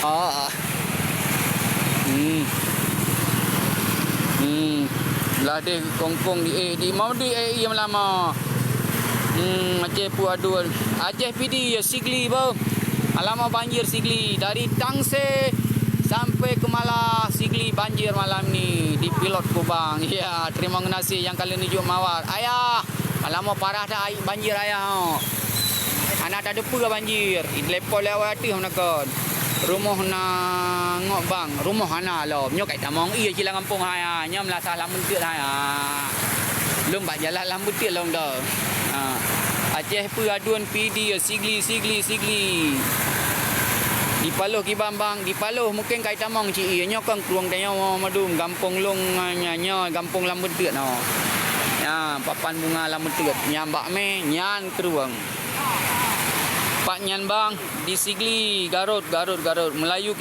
Ah. Lah dia kongkong di mau di yang lama. Aceh pu aduan. Aceh PD ya Sigli bang. Alamak banjir Sigli dari Tangse sampai ke Malah Sigli banjir malam ni di Pilot Kubang. Ya, terima kasih yang kalian tunjuk mawar. Ayah, alamak parah dah banjir ayah. Anak tak ada pula banjir. Lepas lewat hati nak rumah na ngok bang, rumah ana lo. Nyok kat tamong iya cilang kampung haya. Nyam lah salah mentik haya. Belum bak jalan lambu tik long dah. Aceh Peraduan PD Sigli. Di Paloh Kibang bang, di Paloh mungkin kait tamong ci iya nyok kang keruang tanya madum gampung long nya gampung lambu tik no. Ya, papan bunga lambu tik nyambak me nyan keruang. Pak Nyan bang di Sigli Garut Melayu